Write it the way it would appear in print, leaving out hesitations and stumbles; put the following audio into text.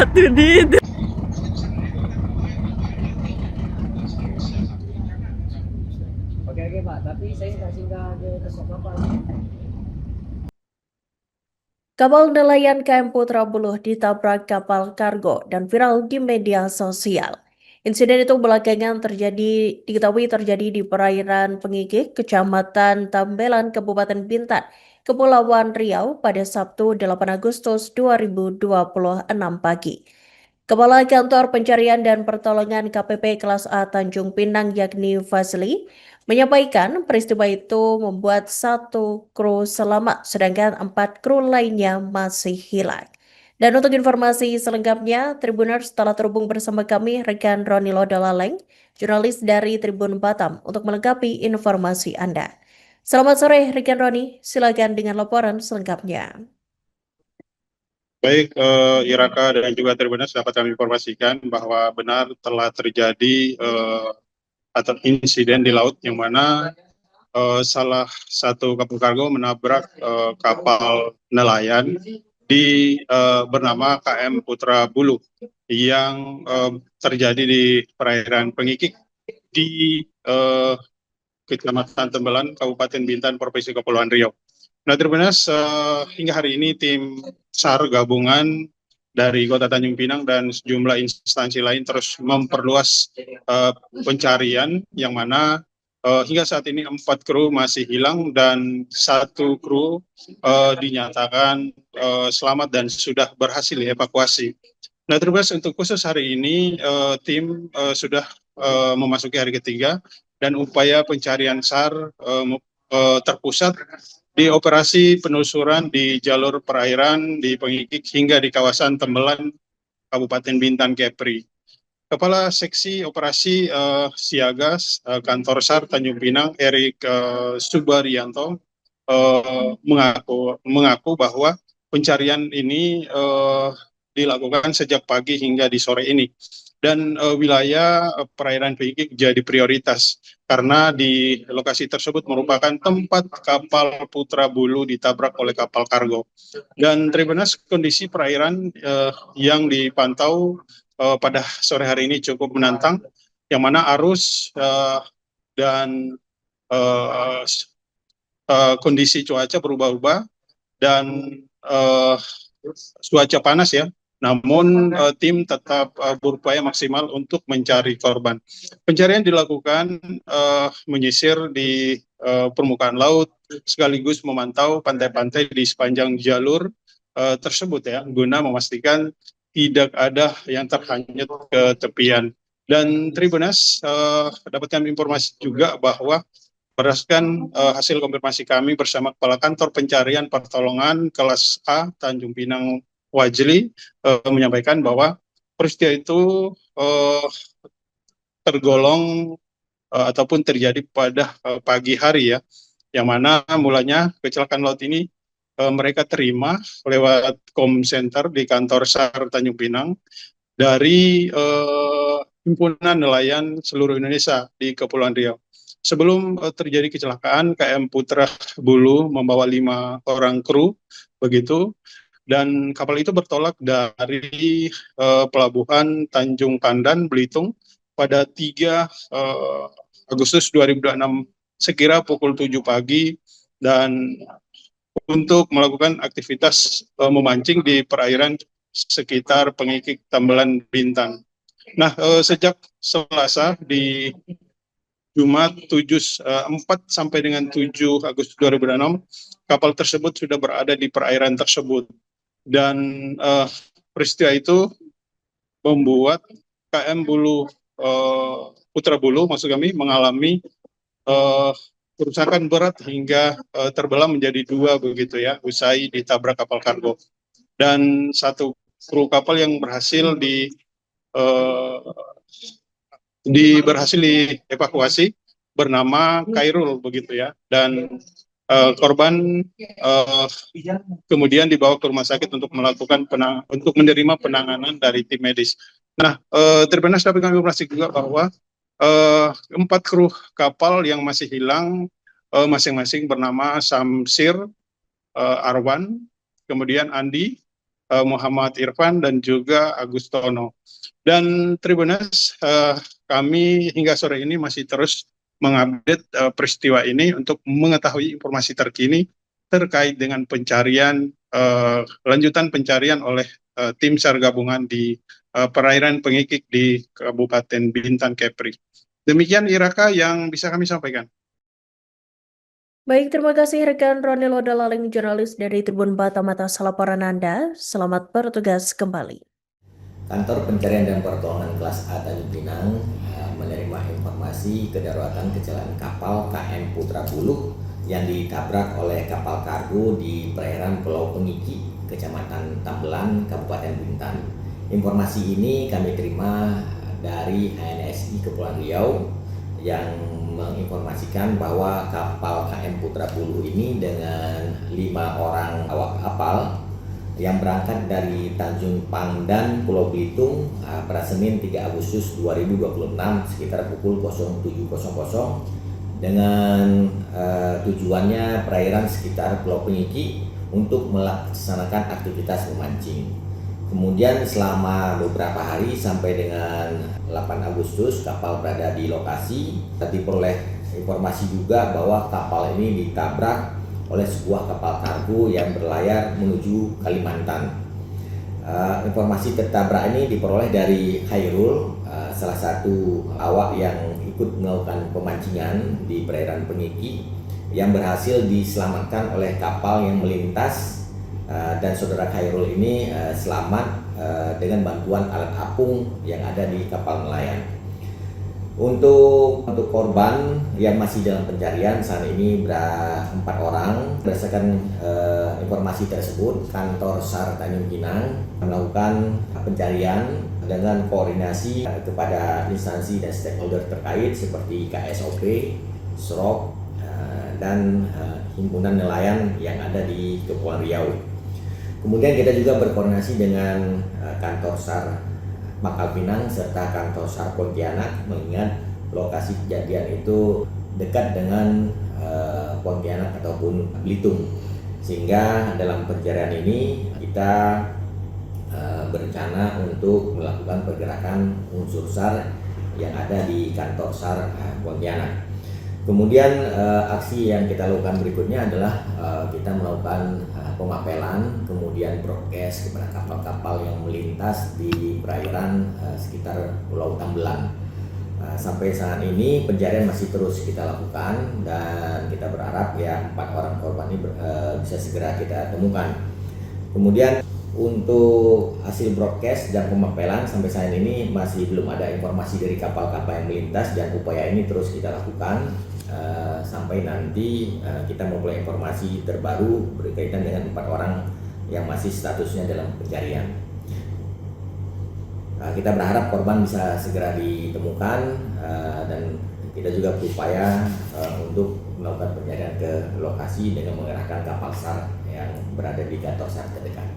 jatuh di itu. Oke Pak, tapi saya nggak singgah ke sosok kapal. Kapal nelayan KM Putra Buluh ditabrak kapal kargo dan viral di media sosial. Insiden itu belakangan diketahui terjadi di perairan Pengikik, Kecamatan Tambelan, Kabupaten Bintan, Kepulauan Riau pada Sabtu 8 Agustus 2026 pagi. Kepala Kantor Pencarian dan Pertolongan KPP Kelas A Tanjung Pinang yakni Fazli menyampaikan peristiwa itu membuat satu kru selamat sedangkan 4 kru lainnya masih hilang. Dan untuk informasi selengkapnya, Tribuners telah terhubung bersama kami rekan Roni Lodalaleng, jurnalis dari Tribun Batam untuk melengkapi informasi Anda. Selamat sore rekan Roni, silakan dengan laporan selengkapnya. Baik, Iraka dan juga Tribuners dapat kami informasikan bahwa benar telah terjadi atau insiden di laut yang mana salah satu kapal kargo menabrak kapal nelayan bernama KM Putra Buluh yang terjadi di perairan Pengikik di Kecamatan Tembelan, Kabupaten Bintan, Provinsi Kepulauan Riau. Nah, Tribuners, hingga hari ini tim SAR gabungan dari Kota Tanjung Pinang dan sejumlah instansi lain terus memperluas pencarian, yang mana hingga saat ini 4 kru masih hilang dan 1 kru dinyatakan selamat dan sudah berhasil dievakuasi. Nah, Tribuners, untuk khusus hari ini tim sudah memasuki hari ketiga dan upaya pencarian SAR terpusat di operasi penelusuran di jalur perairan di Pengikik hingga di kawasan Tembelan, Kabupaten Bintan Kepri. Kepala Seksi Operasi Siaga Kantor SAR Tanjung Pinang, Erik Subarianto, mengaku bahwa pencarian ini dilakukan sejak pagi hingga di sore ini. Dan wilayah perairan Pengikik jadi prioritas karena di lokasi tersebut merupakan tempat kapal Putra Buluh ditabrak oleh kapal kargo. Dan Tribuners, kondisi perairan yang dipantau pada sore hari ini cukup menantang, yang mana arus dan kondisi cuaca berubah-ubah dan cuaca panas ya. Namun tim tetap berupaya maksimal untuk mencari korban. Pencarian dilakukan menyisir di permukaan laut sekaligus memantau pantai-pantai di sepanjang jalur tersebut ya, guna memastikan tidak ada yang terhanyut ke tepian. Dan Tribuners, dapat kami informasi juga bahwa berdasarkan hasil konfirmasi kami bersama Kepala Kantor Pencarian Pertolongan Kelas A Tanjung Pinang Wajli menyampaikan bahwa peristiwa itu tergolong ataupun terjadi pada pagi hari ya, yang mana mulanya kecelakaan laut ini mereka terima lewat call center di kantor SAR Tanjung Pinang dari Himpunan Nelayan Seluruh Indonesia di Kepulauan Riau. Sebelum terjadi kecelakaan, KM Putra Buluh membawa 5 orang kru, begitu, dan kapal itu bertolak dari pelabuhan Tanjung Pandan, Belitung, pada 3 Agustus 2026 sekira pukul 7 pagi, dan untuk melakukan aktivitas memancing di perairan sekitar Pengikik Tambelan Bintan. Nah, sejak Selasa di Jumat 4 sampai dengan 7 Agustus 2026, kapal tersebut sudah berada di perairan tersebut. Dan peristiwa itu membuat KM Putra Buluh, maksud kami, mengalami kerusakan berat hingga terbelah menjadi 2 begitu ya, usai ditabrak kapal kargo. Dan 1 kru kapal yang berhasil dievakuasi bernama Khairul begitu ya, dan korban kemudian dibawa ke rumah sakit untuk menerima penanganan dari tim medis. Nah, Tribuners dapat kami informasi juga bahwa 4 kru kapal yang masih hilang masing-masing bernama Samsir, Arwan, kemudian Andi, Muhammad Irfan dan juga Agustono. Dan Tribuners, kami hingga sore ini masih terus mengupdate peristiwa ini untuk mengetahui informasi terkini terkait dengan pencarian, lanjutan pencarian oleh tim SAR gabungan di perairan Pengikik di Kabupaten Bintan Kepri. Demikian Iraka yang bisa kami sampaikan. Baik, terima kasih rekan Ronilo Dalaling, jurnalis dari Tribun Batam atas laporan Anda. Selamat bertugas kembali. Kantor Pencarian dan Pertolongan Kelas A Tanjung Pinang menerima informasi kedaruratan kecelakaan kapal KM Putra Buluh yang ditabrak oleh kapal kargo di perairan Pulau Pengiki, Kecamatan Tambelan, Kabupaten Bintan. Informasi ini kami terima dari HNSI Kepulauan Riau yang menginformasikan bahwa kapal KM Putra Buluh ini dengan 5 orang awak kapal yang berangkat dari Tanjung Pandan, Pulau Belitung pada Senin 3 Agustus 2026 sekitar pukul 07.00 dengan tujuannya perairan sekitar Pulau Pengiki untuk melaksanakan aktivitas memancing. Kemudian selama beberapa hari sampai dengan 8 Agustus kapal berada di lokasi. Diperoleh informasi juga bahwa kapal ini ditabrak oleh sebuah kapal kargo yang berlayar menuju Kalimantan. Informasi tertabrak ini diperoleh dari Khairul, salah satu awak yang ikut melakukan pemancingan di perairan Pengiki yang berhasil diselamatkan oleh kapal yang melintas, dan saudara Khairul ini selamat dengan bantuan alat apung yang ada di kapal nelayan. Untuk korban yang masih dalam pencarian saat ini 4 orang. Berdasarkan informasi tersebut, kantor SAR Tanjung Pinang melakukan pencarian dengan koordinasi kepada instansi dan stakeholder terkait seperti KSOP, SROP, dan himpunan nelayan yang ada di Kepulauan Riau. Kemudian kita juga berkoordinasi dengan kantor SAR Pangkal Pinang serta kantor SAR Pontianak, mengingat lokasi kejadian itu dekat dengan Pontianak ataupun Belitung, sehingga dalam pencarian ini kita berencana untuk melakukan pergerakan unsur SAR yang ada di kantor SAR Pontianak. Kemudian aksi yang kita lakukan berikutnya adalah kita melakukan pemapelan, kemudian broadcast kepada kapal-kapal yang melintas di perairan sekitar Pulau Tambelan. Sampai saat ini pencarian masih terus kita lakukan dan kita berharap ya 4 orang korban ini bisa segera kita temukan. Kemudian untuk hasil broadcast dan pemapelan sampai saat ini masih belum ada informasi dari kapal-kapal yang melintas, dan upaya ini terus kita lakukan sampai nanti kita memperoleh informasi terbaru berkaitan dengan 4 orang yang masih statusnya dalam pencarian. Kita berharap korban bisa segera ditemukan dan kita juga berupaya untuk melakukan pencarian ke lokasi dengan mengerahkan kapal SAR yang berada di kantor SAR terdekat.